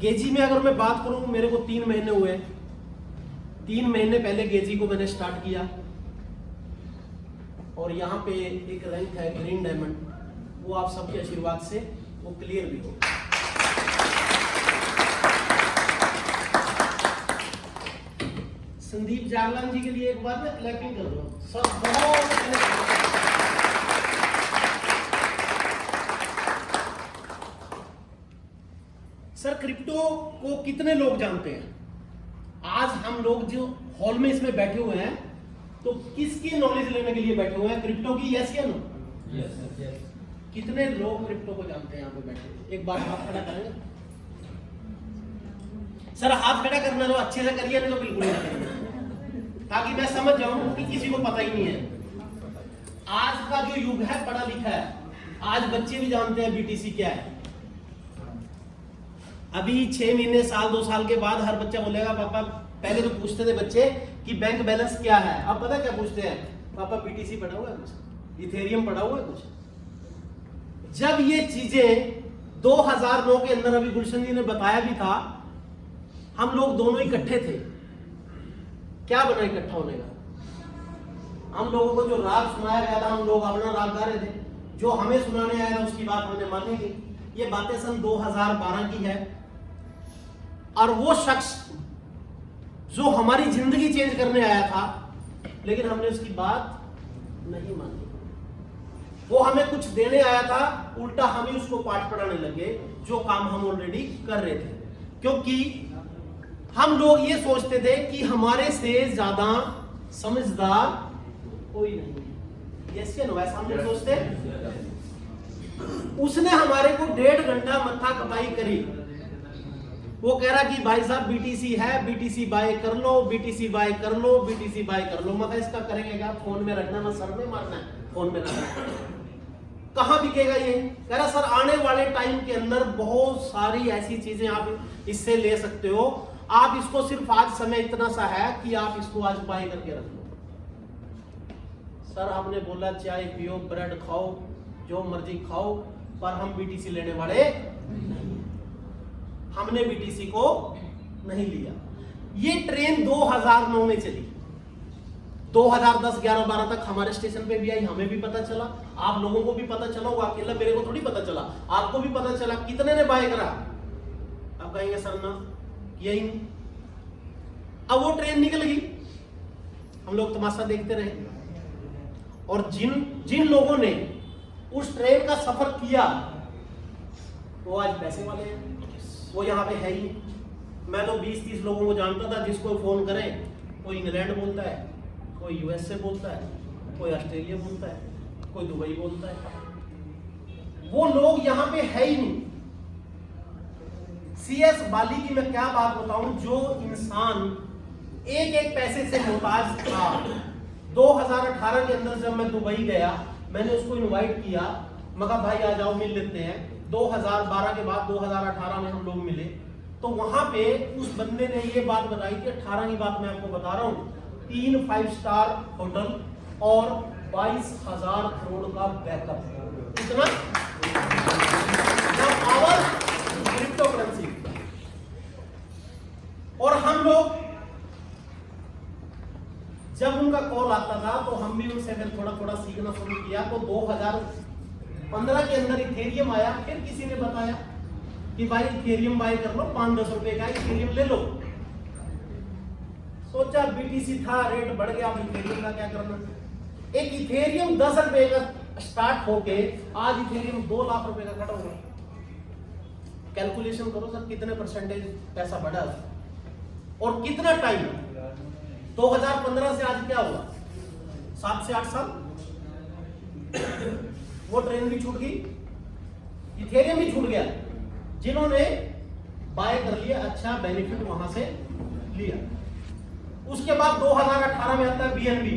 Gaethje में अगर मैं बात करूं, मेरे को 3 महीने हुए। 3 महीने पहले गेजी को मैंने स्टार्ट किया और यहाँ पे एक रैंक है ग्रीन डायमंड, वो आप सबके आशीर्वाद से वो क्लियर भी हो। संदीप जागलान जी के लिए एक बार मैं क्लैपिंग कर दो सब। बहुत सर, क्रिप्टो को कितने लोग जानते हैं? आज हम लोग जो हॉल में इसमें बैठे हुए हैं, तो किसकी नॉलेज लेने के लिए बैठे हुए हैं? क्रिप्टो की, यस या नो? यस। कितने लोग क्रिप्टो को जानते हैं यहाँ पे बैठे? एक बार हाथ खड़ा करेंगे सर, हाथ खड़ा करना तो अच्छे से करिए, नहीं तो बिल्कुल नहीं करिए, ताकि मैं समझ जाऊं कि किसी को पता ही नहीं है। आज का जो युग है पढ़ा लिखा है, आज बच्चे भी जानते हैं बीटीसी क्या है। अभी 6 महीने, साल, 2 साल के बाद हर बच्चा बोलेगा पापा, पहले तो पूछते थे बच्चे कि बैंक बैलेंस क्या है, अब पता क्या पूछते हैं? पापा बीटीसी पढ़ा हुआ है कुछ, इथेरियम पढ़ा हुआ है कुछ। जब ये चीजें 2009 के अंदर, अभी गुलशन जी ने बताया भी था, हम लोग दोनों इकट्ठे थे। क्या बना इकट्ठा होने का? हम लोगों को जो राग सुनाया गया था, हम लोग अपना राग गा रहे थे, जो हमें सुनाने आया था उसकी बात हमने मानी थी। ये बातें सन 2012 की है, और वो शख्स जो हमारी जिंदगी चेंज करने आया था, लेकिन हमने उसकी बात नहीं मानी। वो हमें कुछ देने आया था, उल्टा हम ही उसको पाठ पढ़ाने लगे, जो काम हम ऑलरेडी कर रहे थे। क्योंकि हम लोग ये सोचते थे कि हमारे से ज्यादा समझदार कोई नहीं। यस या नो? ऐसा हम लोग सोचते। उसने हमारे को 1.5 घंटा मत्था कपाई करी। वो कह रहा कि भाई साहब बीटीसी है, बीटीसी बाय कर लो, बीटीसी बाय कर लो, बीटीसी बाय कर लो। मतलब इसका करेंगे क्या? फोन में रखना, ना सर में मारना है, फोन में रखना। कहां बिकेगा ये? कह रहा सर आने वाले टाइम के अंदर बहुत सारी ऐसी चीजें आप इससे ले सकते हो, आप इसको सिर्फ आज समय इतना सा है कि आप इसको आज बाय करके रख लो। सर हमने बोला चाय पियो, ब्रेड खाओ, जो मर्जी खाओ, पर हम बीटीसी लेने वाले नहीं। हमने बीटीसी को नहीं लिया। ये ट्रेन 2009 में चली, 2010, 11, 12 तक हमारे स्टेशन पे भी आई, हमें भी पता चला, आप लोगों को भी पता चला होगा, अकेला मेरे को थोड़ी पता चला, आपको भी पता चला। कितने ने बाय करा? अब कहेंगे सर ना यही नहीं। अब वो ट्रेन निकल गई, हम लोग तमाशा देखते रहे, और जिन लोगों ने उस ट्रेन का सफर किया वो आज पैसे वाले हैं, वो यहाँ पे है ही। मैं तो 20-30 लोगों को जानता था, जिसको फोन करें कोई इंग्लैंड बोलता है, कोई यूएस से बोलता है, कोई ऑस्ट्रेलिया बोलता है, कोई दुबई बोलता है। वो लोग यहाँ पे है ही नहीं। CS बाली की मैं क्या बात बताऊं, जो इंसान एक पैसे से मोहताज था। 2018 के अंदर जब मैं दुबई गया, मैंने उसको इनवाइट किया, मगर भाई आ जाओ मिल लेते हैं। 2012 के बाद 2018 में हम लोग मिले, तो वहां पे उस बंदे ने ये बात बताई थी, 18 की बात मैं आपको बता रहा हूं, 3 5 स्टार होटल और 22,000 करोड़ का बैकअप। इतना पावर क्रिप्टो करेंसी। और हम लोग जब उनका कॉल आता था तो हम भी उनसे फिर थोड़ा थोड़ा सीखना शुरू किया। तो 2015 के अंदर इथेरियम आया, फिर किसी ने बताया कि भाई इथेरियम बाय कर लो, 5-10 रुपए का इथेरियम ले लो। सोचा बीटीसी था, रेट बढ़ गया, अब इथेरियम का क्या करना। एक इथेरियम 10 रुपए का स्टार्ट होके आज इथेरियम 2 लाख रुपए का खड़ा हुआ। कैलकुलेशन करो सर, कितने परसेंटेज पैसा बढ़ा और कितना टाइम। 2015 से आज क्या हुआ? 7 से 8 साल। वो ट्रेन भी छूट गई, इथेरियम भी छूट गया। जिन्होंने बाय कर लिया, अच्छा बेनिफिट वहां से लिया। उसके बाद 2018 में आता है बीएनबी।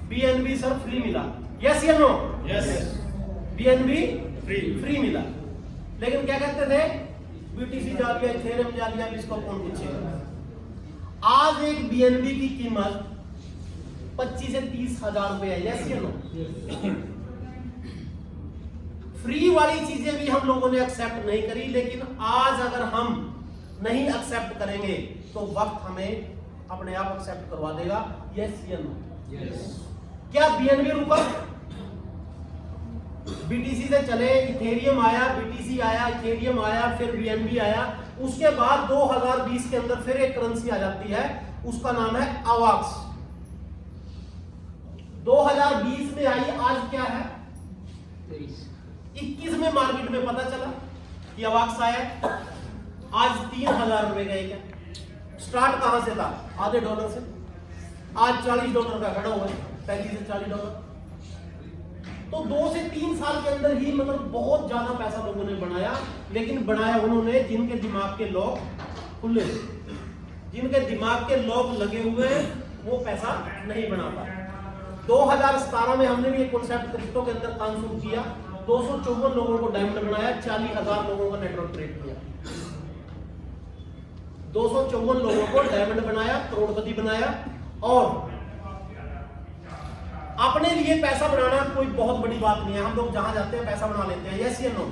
बीएनबी सर फ्री मिला, यस या नो? यस। बीएनबी फ्री मिला। लेकिन क्या कहते थे? बीटीसी जा लिया, इथेरियम जा लिया, इसको कौन पूछेगा। आज एक बीएनबी की कीमत 25 से 30 हजार रुपए है, यस या नो? फ्री वाली चीजें भी हम लोगों ने एक्सेप्ट नहीं करी, लेकिन आज अगर हम नहीं एक्सेप्ट करेंगे तो वक्त हमें अपने आप एक्सेप्ट करवा देगा। यस या नो? क्या बीएनबी रुका? बीटीसी से चले, इथेरियम आया, बीटीसी आया, इथेरियम आया, फिर बीएनबी आया। उसके बाद 2020 के अंदर फिर एक करेंसी आ जाती है, उसका नाम है अवाक्स। 2020 में आई, आज क्या है 21 में मार्केट में पता चला कि अवाक्स आया। आज 3000 रुपए गए। क्या स्टार्ट कहां से था? आधे डॉलर से। आज $40 का खड़ा हुआ है, 35 से $40। तो 2 से 3 साल के अंदर ही मतलब बहुत ज्यादा पैसा लोगों ने बनाया। लेकिन बनाया उन्होंने जिनके दिमाग के लॉक खुले, जिनके दिमाग के लॉक लगे हुए वो पैसा नहीं बना पाए। 2017 में हमने भी एक कॉन्सेप्ट क्रिप्टो के अंदर काम शुरू किया। 254 लोगों को डायमंड बनाया, 40,000 लोगों का नेटवर्क क्रिएट किया। 254 लोगों को डायमंड बनाया, करोड़पति बनाया। और अपने लिए पैसा बनाना कोई बहुत बड़ी बात नहीं है। हम लोग जहां जाते हैं पैसा बना लेते हैं। यस या नो?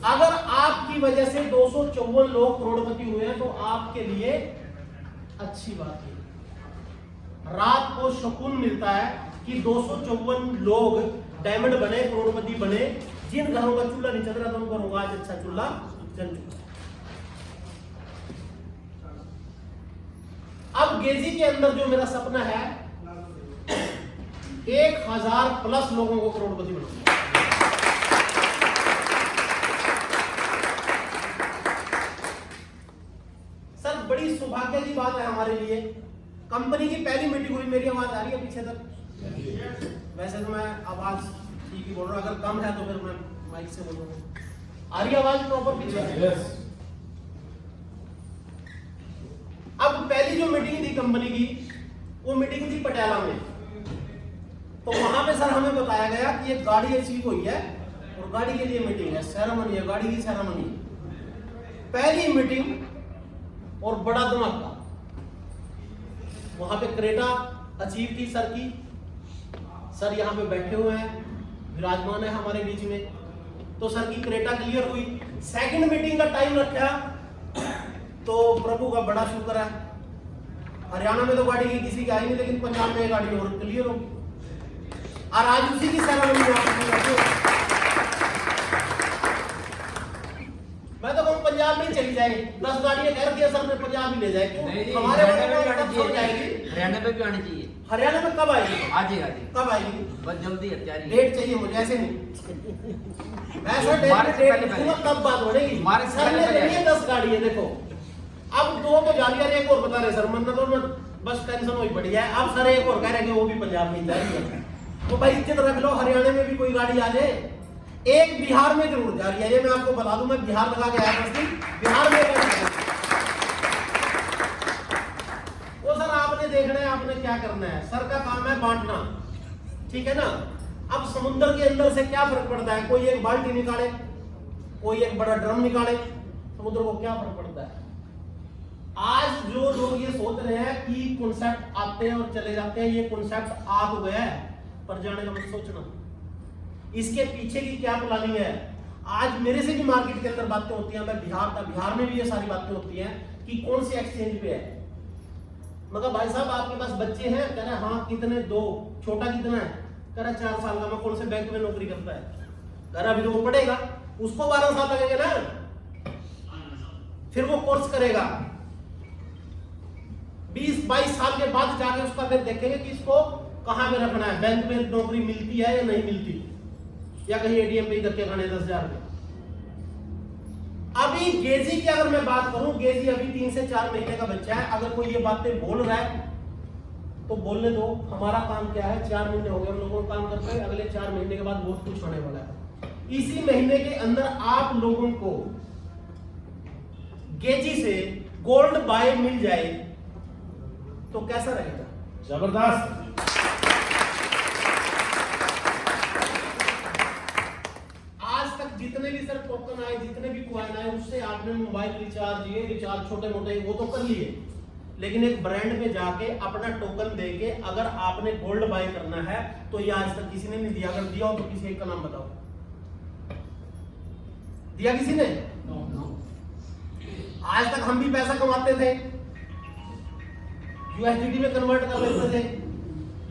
अगर आपकी वजह से 254 लोग करोड़पति हुए हैं तो आपके लिए अच्छी बात है। रात को सुकून मिलता है कि 254 लोग डायमंड बने, करोड़पति बने। जिन घरों का चूल्हा नहीं चल रहा था उन घरों का आज अच्छा चूल्हा चल चुका। अब गेजी के अंदर जो मेरा सपना है 1000 प्लस लोगों को करोड़पति बनाऊंगा। सर बड़ी सौभाग्य की बात है हमारे लिए। कंपनी की पहली मीटिंग हुई, मेरी आवाज आ रही है पीछे तक? वैसे तो मैं आवाज ठीक ही बोल रहा हूं, अगर कम है तो फिर मैं माइक से बोलूंगा। आ रही आवाज प्रॉपर पीछे? अब पहली जो मीटिंग थी कंपनी की, वो मीटिंग थी पटियाला में। तो वहां पे सर हमें बताया गया कि एक गाड़ी अचीव हुई है और गाड़ी के लिए मीटिंग है, सेरेमनी है, गाड़ी की सेरेमनी। पहली मीटिंग और बड़ा धमाका। वहां पे क्रेटा अचीव थी सर की। सर यहाँ पे बैठे हुए हैं, विराजमान है हमारे बीच में। तो सर की क्रेटा क्लियर हुई। सेकंड मीटिंग का टाइम रखा तो प्रभु का बड़ा शुक्र है, हरियाणा में तो गाड़ी की किसी की आई नहीं, लेकिन पंजाब में गाड़ी और क्लियर होगी। और आज उसी की सेरेमनी मैं तो कहूँ पंजाब में चली जाए। 10 गाड़ियां कह रखी है सर ने, पंजाब ही ले जाए। क्यों? हमारे जाएगी। हरियाणा में भी आनी चाहिए। हरियाणा में कब आएगी? आज ही कब आएगी? बस जल्दी है, तैयारी। डेट चाहिए मुझे, ऐसे नहीं। ऐसा डेट तब बात हो रही। सर ने ले लिए 10 गाड़ी है। देखो अब 2 तो जाली, एक और बता रहे सर, मन तो बस टेंशन हुई पड़ी है। अब सर एक और कह रहे हैं कि वो भी पंजाब में जाएगी। तो भाई इज्जत रख लो, हरियाणा में भी कोई गाड़ी आ जाए। एक बिहार में जरूर जा रही है, ये मैं आपको बता दूं। मैं बिहार लगा के आया था, बिहार में वो सर आपने देखना है, आपने क्या करना है। सर का काम है बांटना, ठीक है ना? अब समुद्र के अंदर से क्या फर्क पड़ता है? कोई एक बाल्टी निकाले, कोई एक बड़ा ड्रम निकाले, समुद्र को क्या फर्क पड़ता है? आज जो लोग ये सोच रहे हैं कि कॉन्सेप्ट आते हैं और चले जाते हैं, ये कॉन्सेप्ट आ तो गया है पर जाने का मत सोचना इसके पीछे की क्या प्लानिंग है। आज मेरे से भी मार्केट के अंदर बातें होती हैं, मैं बिहार का, बिहार में भी ये सारी बातें होती हैं कि कौन से एक्सचेंज पे है। मगर भाई साहब आपके पास बच्चे हैं? कह रहे हाँ। कितने? 2। छोटा कितना है? कह रहा 4 साल का। मैं कौन से बैंक में नौकरी करता है? कह रहा अभी तो वो पढ़ेगा, उसको 12 साल लगेंगे ना, फिर वो कोर्स करेगा। 20-22 साल के बाद जाके उसका फिर देखेंगे कि इसको कहां पे रखना है, बैंक में नौकरी मिलती है या नहीं मिलती, या कहीं एटीएम पे धक्के खाने 10,000 में। अभी गेजी की अगर मैं बात करूं, गेजी अभी 3 से 4 महीने का बच्चा है। अगर कोई ये बातें बोल रहा है तो बोलने दो। हमारा काम क्या है? 4 महीने हो गए हम लोगों को काम करते हैं, अगले 4 महीने के बाद बहुत कुछ होने वाला है। इसी महीने के अंदर आप लोगों को गेजी से गोल्ड बाय मिल जाए तो कैसा रहेगा? जबरदस्त। आज तक जितने भी सर टोकन आए, जितने भी कॉइन आए, उससे आपने मोबाइल रिचार्ज, ये रिचार्ज छोटे मोटे वो तो कर लिए, लेकिन एक ब्रांड पे जाके अपना टोकन देके अगर आपने गोल्ड बाय करना है तो ये आज तक किसी ने नहीं दिया। अगर दिया हो तो किसी एक का नाम बताओ। दिया किसी ने? आज तक हम भी पैसा कमाते थे, यूएसडीटी में कन्वर्ट कर लेते थे,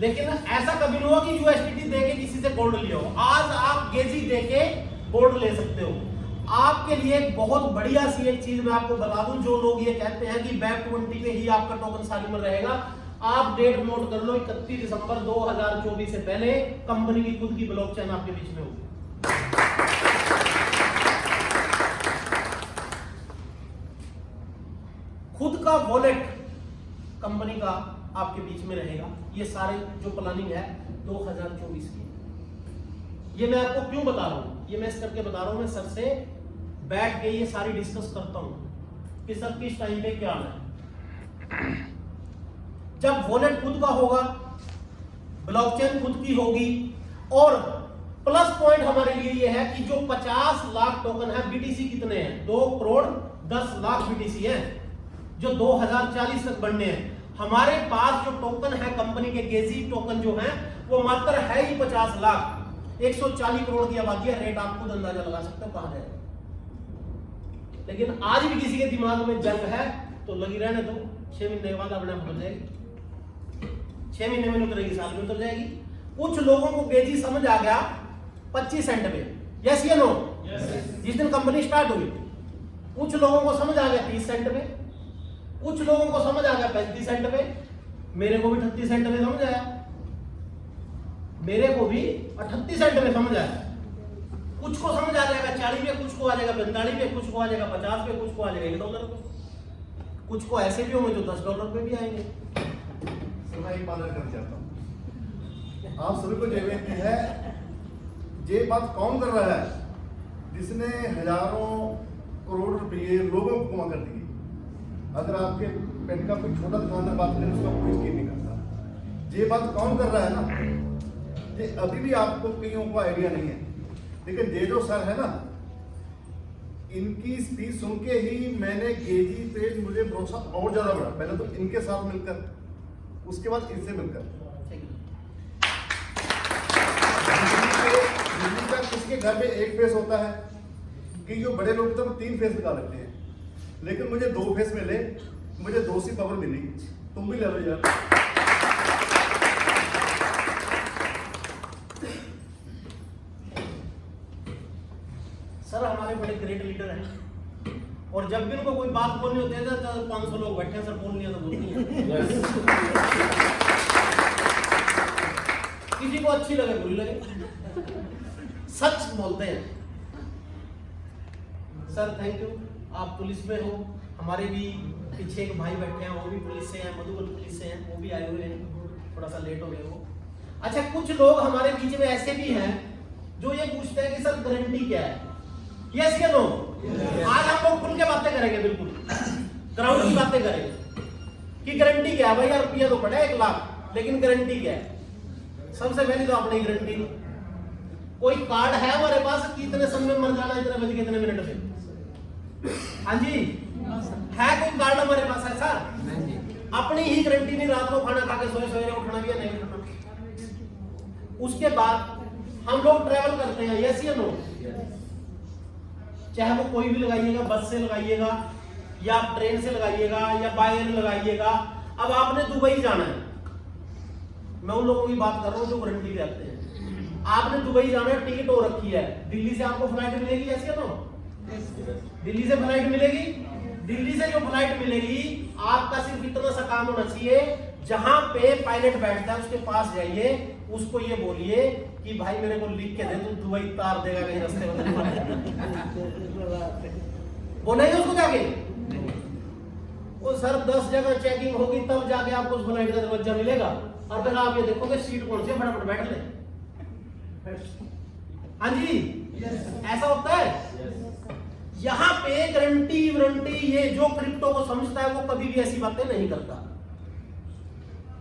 लेकिन ऐसा कभी नहीं हुआ कि यूएसडीटी देके किसी से गोल्ड लिया हो। आज आप गेजी देके गोल्ड ले सकते हो। आपके लिए एक बहुत बढ़िया सी एक चीज मैं आपको बता दूं, जो लोग ये कहते हैं कि बैक 20 पे ही आपका टोकन सारी में रहेगा, आप डेट नोट कर लो, 31 दिसंबर 2024 से पहले कंपनी की खुद की ब्लॉकचेन आपके बीच में होगी। खुद का वॉलेट कंपनी का आपके बीच में रहेगा। ये सारे जो प्लानिंग है 2024 की, ये मैं आपको क्यों बता रहा हूं, ये मैं इस करके बता रहा हूं, मैं सर से बैठ के ये सारी डिस्कस करता हूं कि सर किस टाइम पे क्या आना है। जब वॉलेट खुद का होगा, ब्लॉकचेन खुद की होगी, और प्लस पॉइंट हमारे लिए ये है कि जो 50 लाख टोकन है, बीटीसी कितने हैं, 2 करोड़ 10 लाख बीटीसी है, जो 2040 तक बनने हैं। हमारे पास जो टोकन है कंपनी के गेजी टोकन जो है वो मात्र है ही 50 लाख। 140 करोड़ की आबादी है, रेट आप खुद अंदाजा लगा सकते हो कहां जाएगा। लेकिन आज भी किसी के दिमाग में जंग है तो लगी रहने दो, 6 महीने के बाद अपने आप उतर जाएगी, 6 महीने में उतरेगी, साल में उतर जाएगी। कुछ लोगों को गेजी समझ आ गया 25 सेंट में, यस या नो, जिस दिन कंपनी स्टार्ट हुई। कुछ लोगों को समझ आ गया 30 सेंट में, कुछ लोगों को समझ आ गया 35 सेंट में, मेरे को भी 38 सेंट में समझ आया, मेरे को भी 38 सेंट में समझ आया। कुछ को समझ आ जाएगा 40 पे, कुछ को आ जाएगा 45 पे, कुछ को आ जाएगा 50 पे, कुछ को आ जाएगा $1 पे, कुछ को ऐसे भी होंगे जो $10 पे भी आएंगे। तो मैं एक बात करना चाहता हूँ, आप सभी को ये बेनती है, ये बात कौन कर रहा है जिसने हजारों करोड़ रुपये लोगों को कमा कर दिए। अगर आपके पेन का कोई छोटा दुकानदार बात करें उसका कोई यकीन नहीं करता। ये बात कौन कर रहा है ना, ये अभी भी आपको कईयों को आइडिया नहीं है, लेकिन ये जो सर है ना, इनकी स्पीच सुन के ही मैंने गेजी पे मुझे भरोसा और ज्यादा बढ़ा। पहले तो इनके साथ मिलकर, उसके बाद इनसे मिलकर। दिल्ली का किसके घर में एक फेस होता है कि जो बड़े लोग तो 3 फेस निकाल लेते हैं, लेकिन मुझे 2 फेस मिले, मुझे 2 सी पावर मिली। तुम भी ले लो यार। सर हमारे बड़े ग्रेट लीडर हैं, और जब भी उनको कोई बात बोलनी होती है तो 500 लोग बैठे हैं, सर बोलनी है तो बोलनी है। किसी को अच्छी लगे बुरी लगे, सच बोलते हैं। सर थैंक यू, आप पुलिस में हो, हमारे भी पीछे एक भाई बैठे हैं, वो भी पुलिस से हैं, मधुबन पुलिस से हैं, वो भी आए हुए हैं, थोड़ा सा लेट हो गए वो। अच्छा, कुछ लोग हमारे बीच में ऐसे भी हैं जो ये पूछते हैं कि सर गारंटी क्या है, यस या नो। आज हम लोग खुल के बातें करेंगे, बिल्कुल ग्राउंड की बातें करेंगे कि गारंटी क्या है। भाई यार रुपया तो पड़ा 1 लाख, लेकिन गारंटी क्या है। सबसे पहले तो अपनी गारंटी, कोई कार्ड है हमारे पास कि इतने समय में मर जाना, इतने बज के इतने मिनट में। हाँ जी, है कोई कार्ड हमारे पास ऐसा? अपनी ही गारंटी नहीं, रात को खाना खा के सोए सवेरे उठना भी है नहीं उठना। उसके बाद हम लोग ट्रेवल करते हैं, यस या नो, चाहे वो कोई भी लगाइएगा, बस से लगाइएगा या ट्रेन से लगाइएगा या बाय एयर लगाइएगा। अब आपने दुबई जाना है, मैं उन लोगों की बात कर रहा हूं जो गारंटी रखते हैं। आपने दुबई जाना है, टिकट हो रखी है, दिल्ली से आपको फ्लाइट मिलेगी, यस या नो, दिल्ली से फ्लाइट मिलेगी। दिल्ली से जो फ्लाइट मिलेगी, आपका सिर्फ इतना सा काम होना चाहिए, जहां पे पायलट बैठता है उसके पास जाइए, उसको ये बोलिए कि भाई मेरे को लिख के दे, तू दुबई तार देगा कहीं रास्ते में। बोलेंगे उसको जाके, वो सर 10 जगह चेकिंग होगी तब जाके आपको उस फ्लाइट का दरवाजा मिलेगा, और फिर आप ये देखोगे सीट कौन सी है, फटाफट बैठ ले। हाँ जी, ऐसा होता है। यहाँ पे गारंटी वारंटी, ये जो क्रिप्टो को समझता है वो कभी भी ऐसी बातें नहीं करता।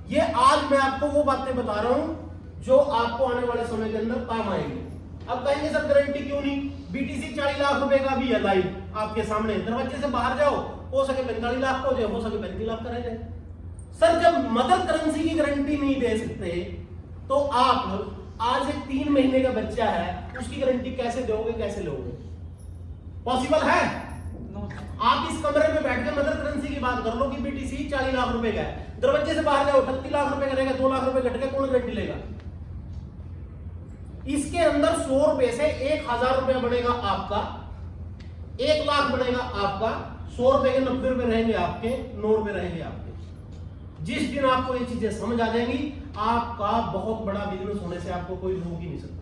ये आज मैं आपको वो बातें बता रहा हूं जो आपको आने वाले समय के अंदर काम आएगी। अब कहेंगे सर गारंटी क्यों नहीं, बीटीसी 40 लाख रुपए का भी है लाइव आपके सामने, दरवाजे से बाहर जाओ, हो सके 45 लाख का हो जाए, हो सके 35 लाख का रह जाए। सर जब मदर करेंसी की गारंटी नहीं दे सकते तो आप आज एक 3 महीने का बच्चा है, उसकी गारंटी कैसे दोगे, कैसे लोगे? पॉसिबल है? आप इस कमरे में बैठ के मदर करेंसी की बात कर लो कि बीटीसी 40 लाख रुपए का है, दरवाजे से बाहर जाओ 38 लाख रुपए का रहेगा, 2 लाख रुपए घट के कौन गारंटी लेगा? इसके अंदर 100 रुपए से 1000 रुपया बनेगा आपका, 1 लाख बनेगा आपका, 100 रुपए के 90 रुपए रहेंगे आपके, 9 रुपए रहेंगे आपके। जिस दिन आपको ये चीजें समझ आ जाएंगी, आपका बहुत बड़ा बिजनेस होने से आपको कोई रोक ही नहीं सकता।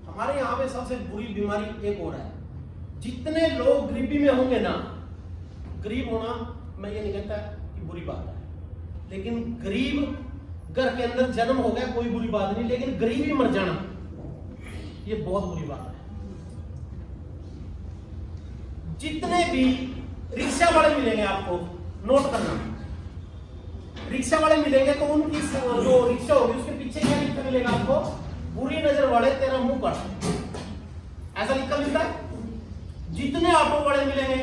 हमारे यहाँ पे सबसे बुरी बीमारी एक और है, जितने लोग गरीबी में होंगे ना, गरीब होना मैं ये नहीं कहता कि बुरी बात है, लेकिन गरीब घर के अंदर जन्म हो गया कोई बुरी बात नहीं, लेकिन गरीबी मर जाना ये बहुत बुरी बात है। जितने भी रिक्शा वाले मिलेंगे आपको, नोट करना, रिक्शा वाले मिलेंगे तो उनकी जो रिक्शा होगी उसके पीछे क्या लिखा मिलेगा आपको? बुरी नजर वाले तेरा मुंह काट, ऐसा लिखा मिलता है। जितने ऑटो वाले मिलेंगे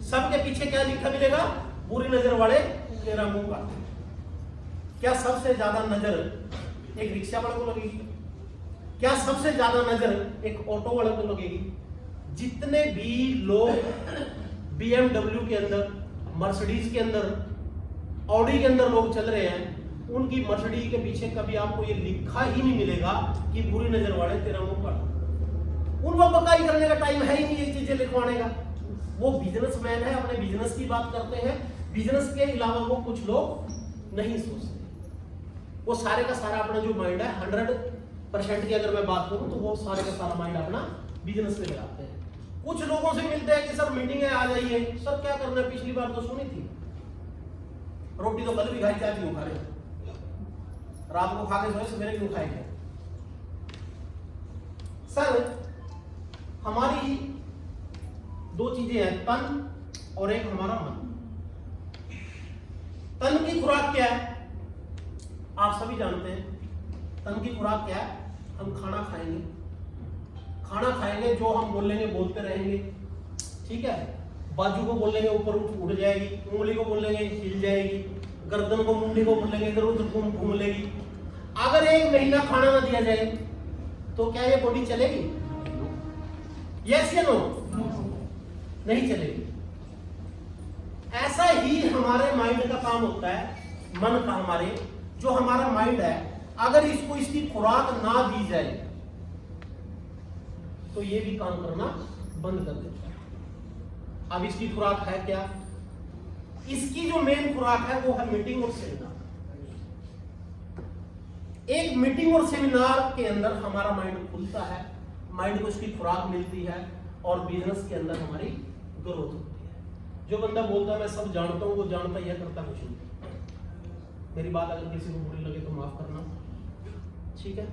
सबके पीछे क्या लिखा मिलेगा? बुरी नजर वाले तेरा मुंह काट। क्या सबसे ज्यादा नजर एक रिक्शा वाले को लगेगी? क्या सबसे ज्यादा नजर एक ऑटो वाले को लगेगी? जितने भी लोग BMW के अंदर, मर्सिडीज के अंदर, ऑडी के अंदर लोग चल रहे हैं, उनकी मर्सिडीज के पीछे कभी आपको ये लिखा ही नहीं मिलेगा कि बुरी नजर वाले तेरा मुंह काट। उनको बकाई करने का टाइम है ही नहीं ये चीजें लिखवाने का। वो बिजनेसमैन है, अपने बिजनेस की बात करते हैं, बिजनेस के अलावा वो कुछ लोग नहीं सोचते। वो सारे का सारा अपना जो माइंड है 100% की अगर मैं बात करूं तो वो सारे का सारा माइंड अपना बिजनेस पे लगाते हैं। कुछ लोगों से मिलते हैं कि सर मीटिंग है आ जाइए, सर क्या करना है, पिछली बार तो सुनी थी, रोटी तो कल भी खाई, चाय क्यों खा रहे, रात को खा के सोए, सवेरे क्यों खाएंगे? सर हमारी 2 चीजें हैं, तन और एक हमारा मन। तन की खुराक क्या है आप सभी जानते हैं। तन की खुराक क्या है? हम खाना खाएंगे, खाना खाएंगे, जो हम बोलेंगे बोलते रहेंगे, ठीक है। बाजू को बोलेंगे ऊपर उठ जाएगी, उंगली को बोलेंगे हिल जाएगी, गर्दन को मुंडी को बोलेंगे इधर उधर घूम लेगी। अगर 1 महीना खाना ना दिया जाए तो क्या ये बॉडी चलेगी? यस या नो? नहीं चलेगी। ऐसा ही हमारे माइंड का काम होता है, मन का, हमारे जो हमारा माइंड है, अगर इसको इसकी खुराक ना दी जाए तो ये भी काम करना बंद कर देता है। अब इसकी खुराक है क्या? इसकी जो मेन खुराक है वो है मीटिंग और सेमिनार। एक मीटिंग और सेमिनार के अंदर हमारा माइंड खुलता है, माइंड को इसकी खुराक मिलती है और बिजनेस के अंदर हमारी ग्रोथ होती है। जो बंदा बोलता है मैं सब जानता हूं, वो जानता ही है, करता कुछ नहीं। मेरी बात अगर किसी को बुरी लगे तो माफ करना, ठीक है।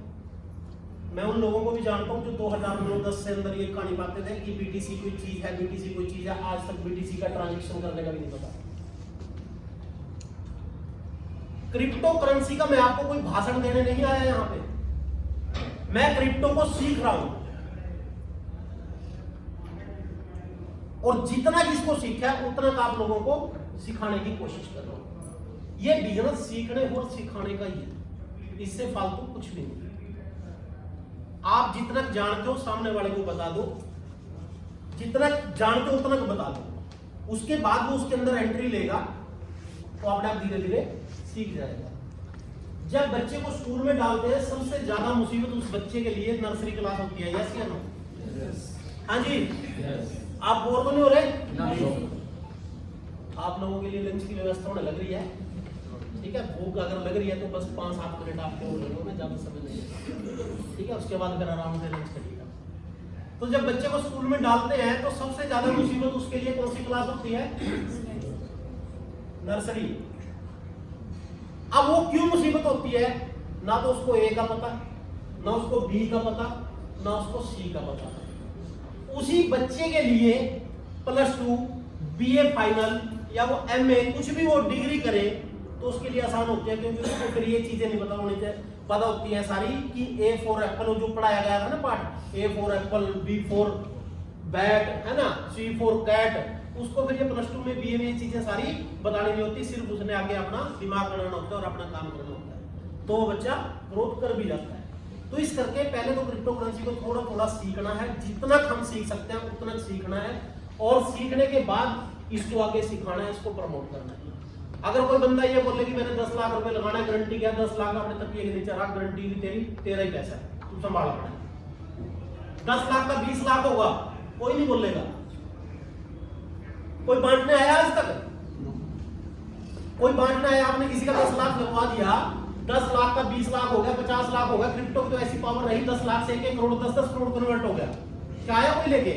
मैं उन लोगों को भी जानता हूं जो 2009-10 से अंदर ये कहानी पाते थे कि बीटीसी कोई चीज है, बीटीसी कोई चीज है, आज तक बीटीसी का ट्रांजैक्शन करने का भी नहीं पता। क्रिप्टो करेंसी का मैं आपको कोई भाषण देने नहीं आया यहां पे, मैं क्रिप्टो को सीख रहा हूं और जितना जिसको सीखा है उतना का आप लोगों को सिखाने की कोशिश कर रहा हूं। ये बिजनेस सीखने और सिखाने का ही है, इससे फालतू कुछ भी नहीं। आप जितना जानते हो सामने वाले को बता दो, जितना जानते हो उतना को बता दो, उसके बाद वो उसके अंदर एंट्री लेगा तो अपने आप धीरे धीरे सीख जाएगा। जब बच्चे को स्कूल में डालते हैं सबसे ज्यादा मुसीबत उस बच्चे के लिए नर्सरी क्लास होती है, यस या नो? हाँ जी, आप बोर तो नहीं हो रहे? आप लोगों के लिए लंच की व्यवस्था होने लग रही है, ठीक है। भूख अगर लग रही है तो बस 5-7 मिनट आपको लगेगा, ज्यादा समय नहीं, ठीक है। उसके बाद फिर आराम से लंच करिएगा। तो जब बच्चे को स्कूल में डालते हैं तो सबसे ज्यादा मुसीबत उसके लिए कौन सी क्लास होती है? नर्सरी। अब वो क्यों मुसीबत होती है? ना तो उसको ए का पता, ना उसको बी का पता, ना उसको सी का पता। उसी बच्चे के लिए +2 BA फाइनल या वो MA कुछ भी वो डिग्री करे तो उसके लिए आसान होती है, क्योंकि उसको फिर ये चीजें नहीं पता होनी चाहिए, पता होती है सारी कि A फॉर एप्पल जो पढ़ाया गया था ना पाठ, A for Apple, B for bat, है ना, C फॉर कैट, उसको फिर ये +2 में BA में ये चीजें सारी बतानी नहीं होती, सिर्फ उसने आगे अपना दिमाग लगाना होता है और अपना काम करना होता है, तो वो बच्चा ग्रोथ कर भी जाता है। तो इस करके पहले तो क्रिप्टो करेंसी को थोड़ा थोड़ा सीखना है, जितना हम सीख सकते हैं उतना सीखना है, और सीखने के बाद इसको आगे सिखाना है, इसको प्रमोट करना है। अगर कोई बंदा ये बोले कि मैंने 10 लाख रुपए लगाना है, गारंटी क्या 10 लाख अपने तकिए के नीचे रख, गारंटी भी तेरा ही पैसा है, तू संभाल पड़ा। 10 लाख का 20 लाख होगा, कोई नहीं बोलेगा। कोई बांटने आया आज तक? कोई बांटने आया? आपने किसी का 10 लाख लगवा दिया, 10 लाख का 20 लाख हो गया, 50 लाख हो गया। क्रिप्टो की तो ऐसी पावर रही, 10 लाख से 1 करोड़ 10 करोड़ कन्वर्ट हो गया। क्या आया कोई लेके?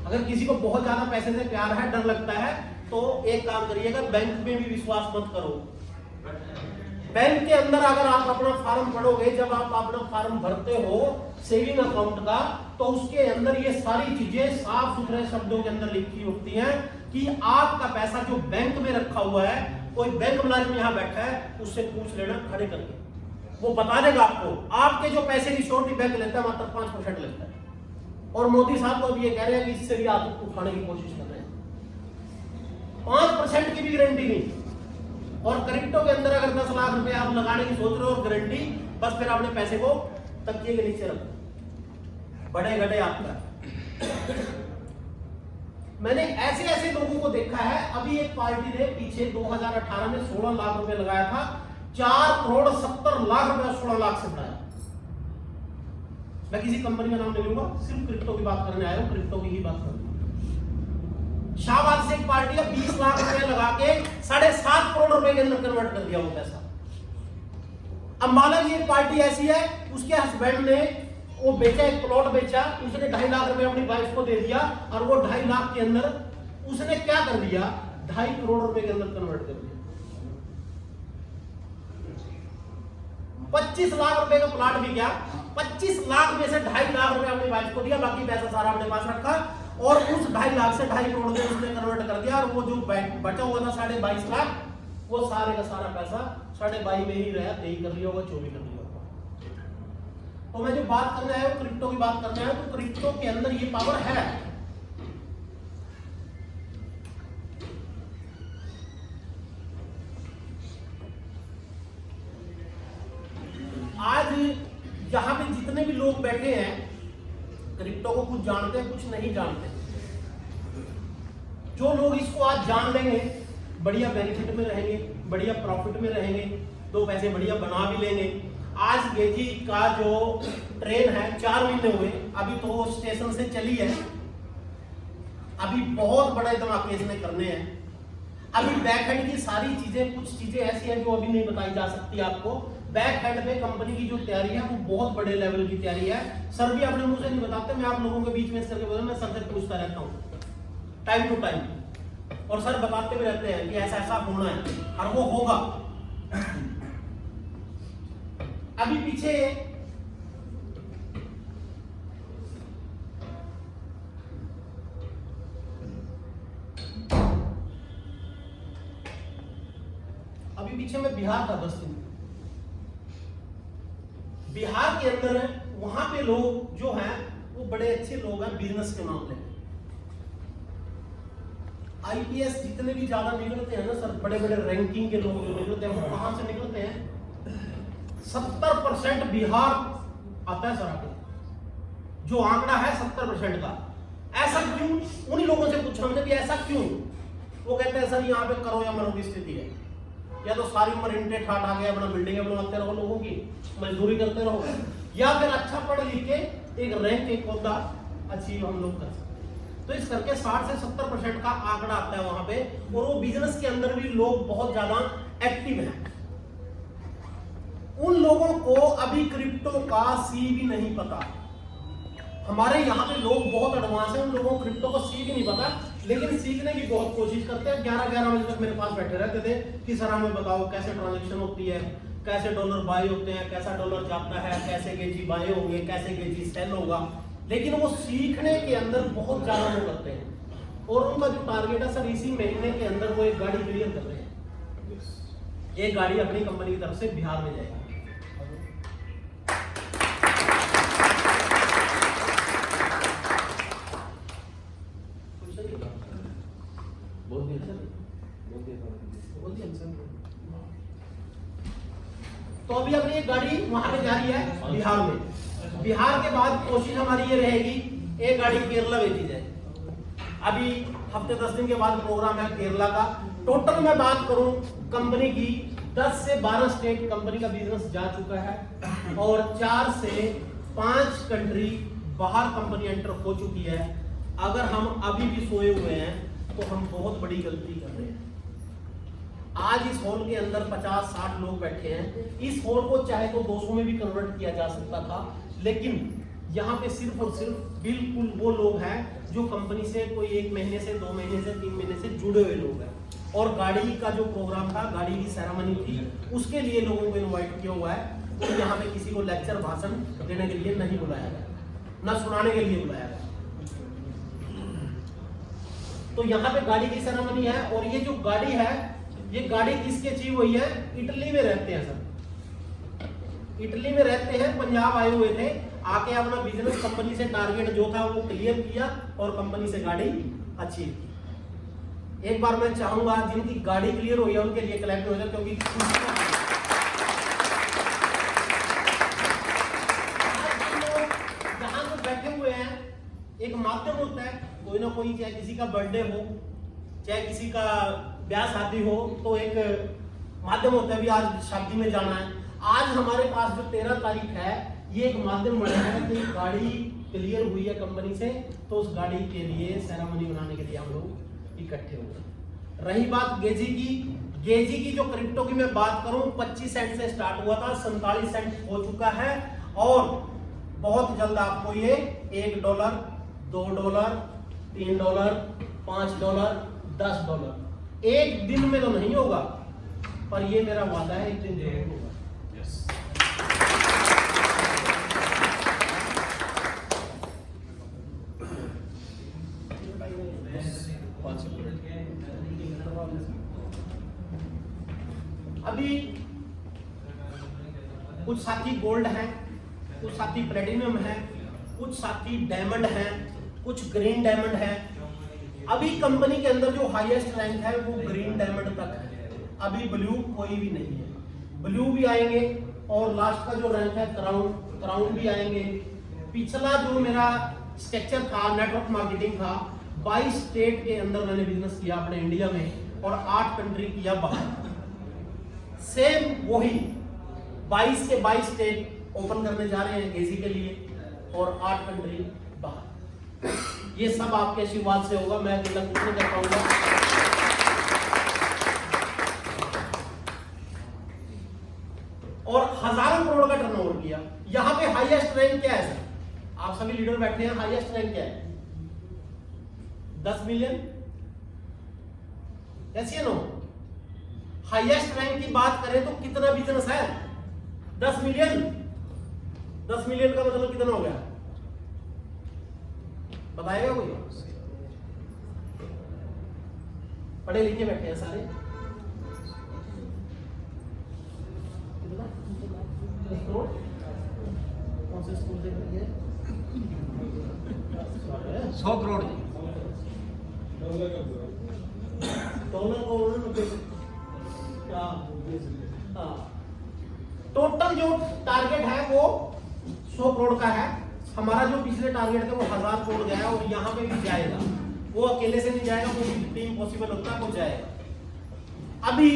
अगर किसी को बहुत ज्यादा पैसे से प्यार है, डर लगता है, तो एक काम करिएगा, बैंक में भी विश्वास मत करो। बैंक के अंदर अगर आप अपना फॉर्म पढ़ोगे, जब आप अपना फॉर्म भरते हो सेविंग अकाउंट का, तो उसके अंदर ये सारी चीजें साफ सुथरे शब्दों के अंदर लिखी होती हैं कि आपका पैसा जो बैंक में रखा हुआ है, कोई बैंक मुलाजिम यहाँ बैठा है, उससे पूछ लेना खड़े करके, वो बता देगा आपको। आपके जो पैसे की सिक्योरिटी बैंक लेता है मात्र 5% लेता है, और मोदी साहब तो अभी ये कह रहे हैं कि इससे भी आप उठाने की कोशिश कर रहे हैं। 5% की भी गारंटी नहीं। और क्रिप्टो के अंदर अगर 10 लाख रुपए आप लगाने की सोच रहे हो और गारंटी, बस फिर आपने पैसे को तकिए के नीचे रखो, बड़े घटे आपका। मैंने ऐसे ऐसे लोगों को देखा है। अभी एक पार्टी ने पीछे 2018 में 16 लाख रुपए लगाया था, 4 करोड़ 70 लाख रुपए 16 लाख से बढ़ाया। मैं किसी कंपनी का नाम नहीं लूंगा, सिर्फ क्रिप्टो की बात करने आया हूं, क्रिप्टो की ही बात करूंगा। शाहबाद से एक पार्टी है 20 लाख रुपए लगा के 7.5 करोड़ रुपए के अंदर कन्वर्ट कर दिया वो पैसा। अब मान लीजिए एक पार्टी ऐसी है, उसके हस्बैंड ने वो बेचा, एक प्लॉट बेचा, उसने 2.5 लाख रुपए अपनी वाइफ को दे दिया, और वो 2.5 लाख के अंदर उसने क्या कर दिया, 2.5 करोड़ रुपए के अंदर कन्वर्ट कर दिया। 25 लाख रुपए का प्लॉट भी गया, 25 लाख में से 2.5 लाख रुपए अपनी वाइफ को दिया, बाकी पैसा सारा अपने पास रखा, और उस 2.5 लाख से 2.5 करोड़ में उसने कन्वर्ट कर दिया। और वो जो बचा हुआ था 22.5 लाख, वो सारे का सारा पैसा 22.5 में ही रहा, 23 कर लिया होगा, 24 कर लिया होगा। तो मैं जो बात करने आया हूं, क्रिप्टो की बात करने आया हूं, तो क्रिप्टो के अंदर ये पावर है। आज यहां पे जितने भी लोग बैठे हैं, क्रिप्टो को कुछ जानते हैं, कुछ नहीं जानते। जो लोग इसको आज जान लेंगे, बढ़िया बेनिफिट में रहेंगे, बढ़िया प्रॉफिट में रहेंगे, 2 पैसे बढ़िया बना भी लेंगे। आज गेजी का जो ट्रेन है 4 महीने हुए, अभी तो वो स्टेशन से चली है, अभी बहुत बड़े धमाके इसने करने हैं। अभी बैक हैंड की सारी चीजें, कुछ चीजें ऐसी हैं जो अभी नहीं बताई जा सकती आपको। बैक हैंड में कंपनी की जो तैयारी है वो बहुत बड़े लेवल की तैयारी है। सर भी अपने मुंह से नहीं बताते, मैं आप लोगों के बीच में इस करके बोलूं, मैं सर से पूछता रहता हूँ टाइम टू टाइम, और सर बताते भी रहते हैं कि ऐसा ऐसा होना है, और वो होगा। अभी पीछे मैं बिहार था 10 दिन। बिहार के अंदर वहां पे लोग जो हैं वो बड़े अच्छे लोग हैं बिजनेस के मामले में। आईपीएस जितने भी ज्यादा निकलते हैं ना सर, बड़े बड़े रैंकिंग के लोग जो निकलते हैं, वो कहां से निकलते हैं? 70% बिहार आता है सर आपको, जो आंकड़ा है 70% का। ऐसा क्यों? उन्हीं लोगों से पूछा हमने भी ऐसा क्यों? वो कहते हैं सर यहाँ पे करो या मरो की स्थिति है, या तो सारी उम्र इंटे ठाट आ गया, अपना बिल्डिंग बनाते रहो, लोगों की मजदूरी करते रहो, या फिर अच्छा पढ़ लिख के एक रैंक एक होता अचीव हम लोग कर सकते। तो इस करके 60 से 70% का आंकड़ा आता है वहां पे, और वो बिजनेस के अंदर भी लोग बहुत ज्यादा एक्टिव हैं। उन लोगों को अभी क्रिप्टो का सी भी नहीं पता। हमारे यहाँ पे लोग बहुत एडवांस हैं, उन लोगों को क्रिप्टो का सी भी नहीं पता, लेकिन सीखने की बहुत कोशिश करते हैं। 11-11 बजे तक मेरे पास बैठे रहते थे कि सर हमें बताओ कैसे ट्रांजैक्शन होती है, कैसे डॉलर बाय होते हैं, कैसा डॉलर जाता है, कैसे केजी बाय होंगे, कैसे केजी सेल होगा। लेकिन वो सीखने के अंदर बहुत ज्यादा वो करते हैं, और उनका जो टारगेट है सर इसी महीने के अंदर वो एक गाड़ी क्लियर कर रहे हैं। एक गाड़ी अपनी कंपनी की तरफ से बिहार में जाएगी। तो अभी अपनी एक गाड़ी वहां पे जा रही है, बिहार में। बिहार के बाद कोशिश हमारी ये रहेगी एक गाड़ी केरला भेजी जाए। अभी हफ्ते 10 दिन के बाद प्रोग्राम है केरला का। टोटल मैं बात करूं कंपनी की 10 से 12 स्टेट कंपनी का बिजनेस जा चुका है और 4 से 5 कंट्री बाहर कंपनी एंटर हो चुकी है। अगर हम अभी भी सोए हुए हैं तो हम बहुत बड़ी गलती कर रहे हैं। आज इस हॉल के अंदर 50-60 लोग बैठे हैं। इस हॉल को चाहे तो 200 में भी कन्वर्ट किया जा सकता था, लेकिन यहाँ पे सिर्फ और सिर्फ बिल्कुल वो लोग हैं जो कंपनी से कोई 1 महीने से 2 महीने से 3 महीने से जुड़े हुए लोग हैं। और गाड़ी का जो प्रोग्राम था, गाड़ी की सेरेमनी थी, उसके लिए लोगों को इनवाइट किया हुआ है। तो यहाँ पे किसी को लेक्चर भाषण देने के लिए नहीं बुलाया गया, न सुनाने के लिए बुलाया गया। तो यहाँ पे गाड़ी की सेरेमनी है। और ये जो गाड़ी है, ये गाड़ी किसकी अचीव हुई है? इटली में रहते हैं सर, इटली में रहते हैं, पंजाब आए हुए थे। आके अपना बिजनेस कंपनी से टारगेट जो था वो क्लियर किया और कंपनी से गाड़ी अचीव की। एक बार मैं चाहूंगा जिनकी गाड़ी क्लियर हुई है उनके लिए क्लैप हो जाए, क्योंकि जहां तो बैठे हुए हैं एक माध्यम होता है, कोई ना कोई, चाहे किसी का बर्थडे हो, चाहे किसी का ब्याह शादी हो, तो एक माध्यम होता है भी आज शादी में जाना है। आज हमारे पास जो 13 तारीख है, ये एक माध्यम बना है कि गाड़ी क्लियर हुई है कंपनी से, तो उस गाड़ी के लिए सेरेमनी बनाने के लिए हम लोग इकट्ठे हो गए। रही बात गेजी की जो क्रिप्टो की मैं बात करूं, 25 सेंट से स्टार्ट हुआ था, 47 सेंट हो चुका है। और बहुत जल्द आपको ये $1, $2, $3, $5, $10 एक दिन में तो नहीं होगा, पर ये मेरा वादा है एक दिन जरूर होगा। अभी कुछ साथी गोल्ड हैं, कुछ साथी प्लेटिनम है, कुछ साथी डायमंड है, कुछ ग्रीन डायमंड है। अभी कंपनी के अंदर जो हाईएस्ट रैंक है वो ग्रीन डायमंड तक है। अभी ब्लू कोई भी नहीं है, ब्लू भी आएंगे। और लास्ट का जो रैंक है क्राउन भी आएंगे। पिछला जो मेरा स्ट्रक्चर था, नेटवर्क मार्केटिंग था, 22 स्टेट के अंदर मैंने बिजनेस किया अपने इंडिया में और 8 कंट्री किया बाहर। सेम वही 22 के 22 स्टेट ओपन करने जा रहे हैं केसी के लिए और 8 कंट्री बाहर। ये सब आपके आशीर्वाद से होगा, मैं अकेला कुछ नहीं कर पाऊंगा। और हजारों करोड़ का टर्नओवर किया। यहां पे हाईएस्ट रैंक क्या है सर? आप सभी लीडर बैठे हैं, हाईएस्ट रैंक क्या है? 10 मिलियन। ऐसी है नो? हाईएस्ट रैंक की बात करें तो कितना बिजनेस है? 10 मिलियन। 10 मिलियन का मतलब कितना हो गया? बताएगा कोई? पढ़े लिखे बैठे हैं सारे। कौन से स्कूल से किए? 100 करोड़ जी। टोटल जो टारगेट है वो 100 करोड़ का है। हमारा जो पिछले टारगेट थे वो 1000 करोड़ गया और यहाँ पे भी जाएगा। वो अकेले से नहीं जाएगा, वो भी टीम पॉसिबल होता है, वो जाएगा। अभी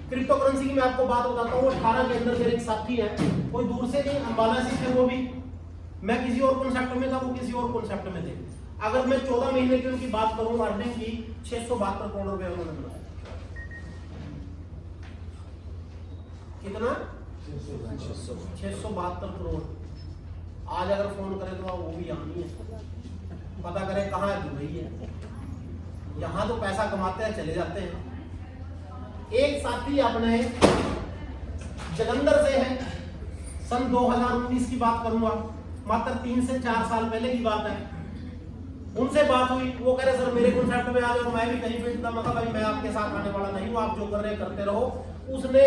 क्रिप्टो करेंसी की मैं आपको बात बताता हूँ। 18 के अंदर मेरे एक साथी है, कोई दूर से नहीं, अंबाला से थे वो भी। मैं किसी और कॉन्सेप्ट में था, वो किसी और कॉन्सेप्ट में थे। अगर मैं 14 महीने की उनकी बात करूं अर्निंग की, 672 करोड़ रुपए उन्होंने बनाया। कितना? 672 करोड़। आज अगर फोन करें तो वो भी यहाँ नहीं है, पता करें कहाँ है, दुबई है। यहाँ तो पैसा कमाते हैं, चले जाते हैं। एक साथी अपने जलंधर से है, सन 2019 की बात करूंगा, मात्र 3 से 4 साल पहले की बात है। उनसे बात हुई, वो कह रहे सर मेरे कॉन्सेप्ट में आ जाओ, मैं भी कहीं पे इतना मतलब भाई मैं आपके साथ आने वाला नहीं हूँ, आप जो कर रहे करते रहो। उसने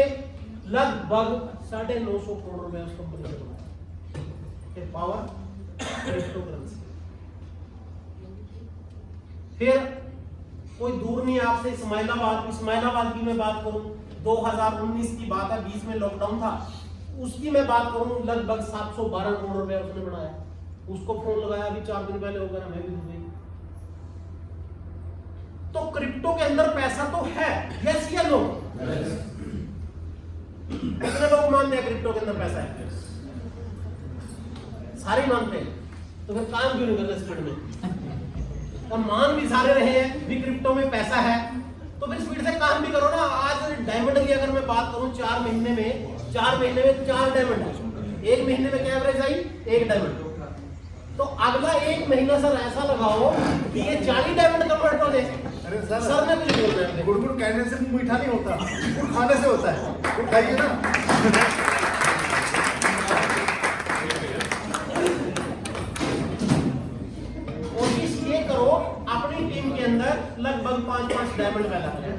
लगभग 950 करोड़ रुपए उस कंपनी से बनाया। Power cryptocurrency. फिर कोई दूर नहीं आपसे, इस्माइलाबाद की मैं बात करूं, 2019 की बात है, 20 में लॉकडाउन था। उसकी मैं बात करूं लगभग 712 करोड़ रुपए उसने बनाया। उसको फोन लगाया अभी 4 दिन पहले होगा, मैं भी दुबई। तो क्रिप्टो के अंदर पैसा तो है, यस या नो? कितने लोग मानते हैं क्रिप्टो के अंदर पैसा है? सारे मानते हैं, तो फिर काम क्यों नहीं कर रहे स्पीड में? अब मान भी सारे रहे हैं भी क्रिप्टो में पैसा है, तो फिर स्पीड से काम भी करो ना। आज डायमंड की अगर मैं बात करूं 4 महीने में 4 डायमंड है, 1 महीने में क्या एवरेज आई? 1 डायमंड। तो अगला 1 महीना सर ऐसा लगाओ कि ये 40 डायमंड कन्वर्ट हो जाए। अरे सर, सर ने कुछ बोल रहे हैं, गुड़ गुड़ कहने से मुंह मीठा नहीं होता, गुड़ खाने से होता है। गुड़ खाइए ना। कोशिश ये करो अपनी टीम के अंदर लगभग 5-5 डायमंड पैदा करें।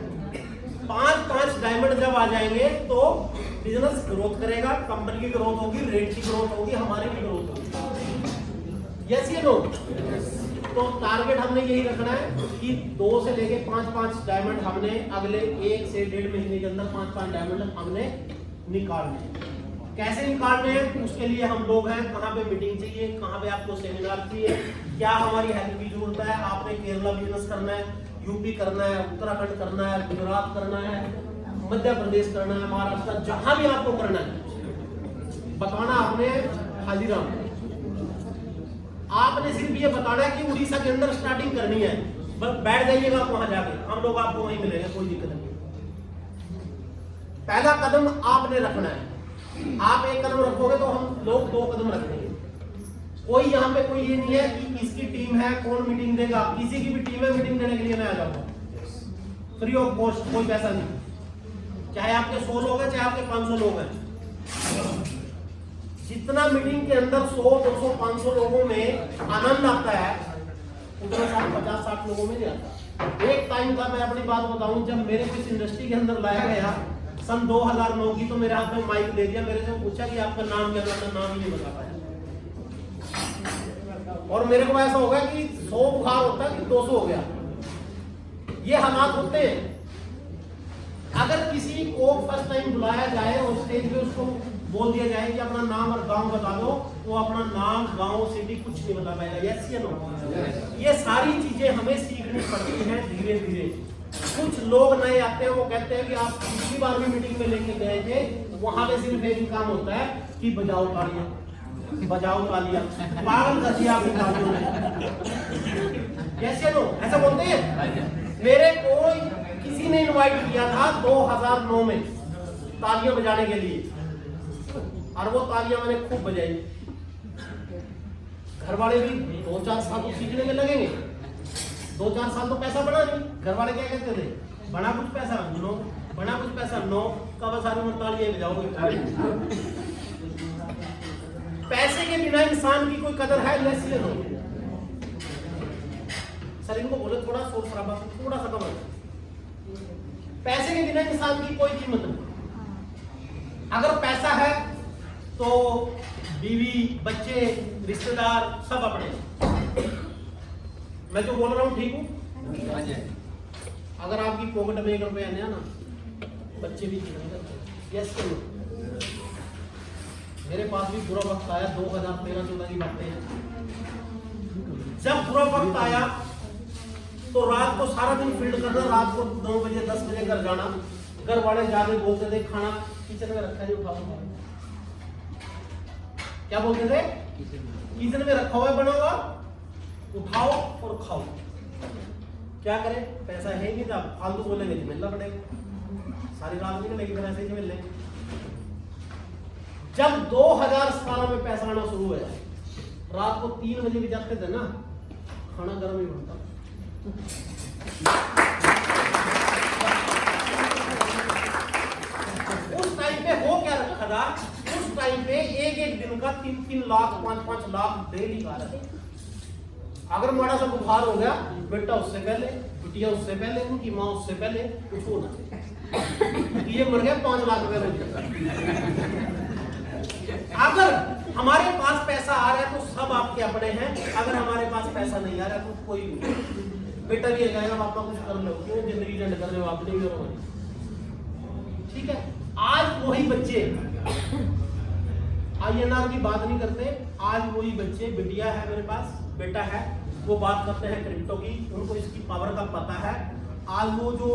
5-5 डायमंड जब आ जाएंगे तो बिजनेस ग्रोथ करेगा, कंपनी की ग्रोथ होगी, रेट की ग्रोथ होगी, हमारी भी ग्रोथ होगी। यस या नो? तो टारगेट हमने यही रखना है कि 2 से लेके 5-5 डायमंड हमने अगले 1 से 1.5 महीने के अंदर 5-5 डायमंड हमने निकालने हैं। कैसे निकालने हैं उसके लिए हम लोग हैं, कहाँ पे मीटिंग चाहिए, कहाँ पे आपको सेमिनार चाहिए, क्या हमारी हेल्प की जरूरत है, आपने केरला बिजनेस करना है, यूपी करना है, उत्तराखंड करना है, गुजरात करना है, मध्य प्रदेश करना है, महाराष्ट्र, जहां भी आपको करना है बताना आपने हाजिरा। आपने सिर्फ ये बताना है कि उड़ीसा के अंदर स्टार्टिंग करनी है, बस बैठ जाइएगा आप वहां जाके, हम लोग आपको वहीं मिलेंगे, कोई दिक्कत नहीं। पहला कदम आपने रखना है। आप 1 कदम रखोगे तो हम लोग 2 कदम रखेंगे। कोई यहाँ पे कोई ये नहीं है कि किसकी टीम है कौन मीटिंग देगा, किसी की भी टीम है मीटिंग देने के लिए मैं आ जाऊंगा, फ्री ऑफ कॉस्ट, कोई पैसा नहीं। चाहे आपके 100 लोग हैं, चाहे आपके 500 लोग हैं, जितना मीटिंग के अंदर 100, 200, 500 लोगों में आनंद आता है उतना 50-60 लोगों में नहीं आता। एक टाइम था, मैं अपनी बात बताऊं, जब मेरे को इस इंडस्ट्री के अंदर लाया गया सन 2009 की, तो मेरे हाथ में माइक दे दिया, मेरे से पूछा कि आपका नाम क्या है, नाम ही नहीं बता पाया। और मेरे को ऐसा होगा कि 100 बुखार होता है कि 200 हो गया। ये हालात होते हैं। अगर किसी को फर्स्ट टाइम बुलाया जाए और स्टेज पे उसको बोल दिया जाए कि अपना नाम और गांव बता दो, वो अपना नाम, गांव, सिटी कुछ नहीं बता पाएगा। यस या नो? ये सारी चीजें हमें सीखनी पड़ती हैं धीरे धीरे। कुछ लोग नए आते हैं, वो कहते हैं कि आप पिछली बार भी मीटिंग में लेके गए थे, वहां पे सिर्फ एक काम होता है कि बजाओ तालियां, बजाओ तालियां, पागल कर दिया आपकी तालियों ने। यस या नो? ऐसा बोलते हैं। मेरे को किसी ने इनवाइट किया था 2009 में तालियां बजाने के लिए, और वो तालियां मैंने खूब बजाई। घर वाले भी 2-4 साल तो सीखने में लगेंगे, 2-4 साल तो पैसा बना नहीं। घर वाले क्या कहते थे, बना कुछ पैसा नो, बना कुछ पैसा नो, कब सारी उम्र तालियां बजाओगे। पैसे के बिना इंसान की कोई कदर है? लेस ले लो सर, इनको बोले थोड़ा शोर शराबा थोड़ा सा कम। पैसे के बिना इंसान की कोई कीमत नहीं। अगर पैसा है तो बीवी, बच्चे, रिश्तेदार सब अपने। मैं जो बोल रहा हूँ ठीक हूँ? अगर आपकी पॉकेट में 1 रुपया नहीं है ना, बच्चे भी जीवन। यस करो। मेरे पास भी बुरा वक्त आया, 2013-14 की बातें हैं। जब बुरा वक्त आया तो रात को सारा दिन फील्ड करना, रात को 9 बजे 10 बजे घर जाना। घर वाले जाके बोलते थे खाना किचन में रखा है, उठाओ। क्या बोलते थे? किचन में रखा हुआ है, बना हुआ, उठाओ और खाओ। क्या करें, पैसा है नहीं था, फालतू बोलेंगे तो मिलना पड़ेगा, सारी रात नहीं मिलेगी, फिर ऐसे ही मिल लेंगे। जब 2017 में पैसा आना शुरू हुआ, रात को 3 बजे भी जाते थे ना, खाना गर्म ही बनता। उस टाइम पे हो क्या रखा था, उस टाइम पे एक दिन का 3-3 लाख 5-5 लाख डेली का रहा। अगर माड़ा सा बुखार हो गया, बेटा उससे पहले, बिटिया उससे पहले, उनकी माँ उससे पहले, कुछ हो ना, ये मर गया 5 लाख रुपए रोज। अगर हमारे पास पैसा आ रहा है तो सब आपके अपने हैं, अगर हमारे पास पैसा नहीं आ रहा तो कोई नहीं। बेटा भी कहेगा पापा कुछ कर लो, क्यों जिंदगी झंड कर रहे हो, आप नहीं करो। ठीक है, आज वही बच्चे INR की बात नहीं करते। आज वही बच्चे, बिटिया है मेरे पास, बेटा है, वो बात करते हैं क्रिप्टो की, उनको इसकी पावर का पता है। आज वो जो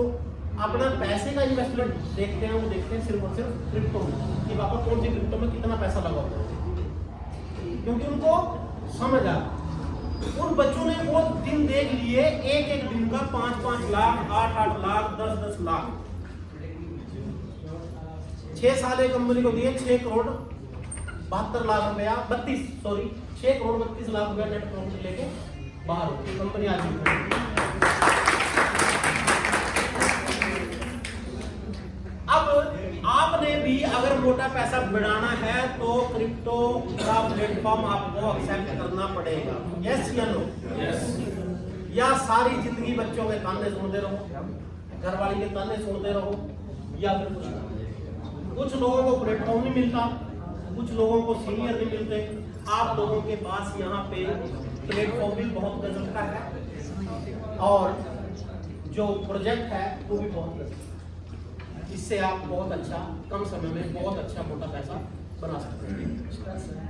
अपना पैसे का इन्वेस्टमेंट देखते हैं, वो देखते हैं सिर्फ और सिर्फ क्रिप्टो में कि पापा कौन सी क्रिप्टो में कितना पैसा लगा हुआ है, क्योंकि उनको समझ आ। उन बच्चों ने वो दिन देख लिए, एक एक दिन का 5-5 लाख, 8-8 लाख, 10-10 लाख। 6 साल एक कंपनी को दिए 6 करोड़ 72 लाख रुपया, 6 करोड़ 32 लाख रुपया नेट प्रॉफिट लेके बाहर हो गई कंपनी। आज अब आपने भी अगर मोटा पैसा बढ़ाना है तो क्रिप्टो का प्लेटफॉर्म आपको एक्सेप्ट करना पड़ेगा। यस या नो? या सारी जिंदगी बच्चों के ताने सुनते रहो, घरवाली के ताने सुनते रहो, या फिर कुछ लोगों को प्लेटफॉर्म नहीं मिलता, कुछ लोगों को सीनियर नहीं मिलते। आप लोगों के पास यहाँ पे प्लेटफॉर्म भी बहुत गजब का है और जो प्रोजेक्ट है वो भी बहुत गजब है। इससे आप बहुत अच्छा कम समय में बहुत अच्छा मोटा पैसा बना सकते हैं।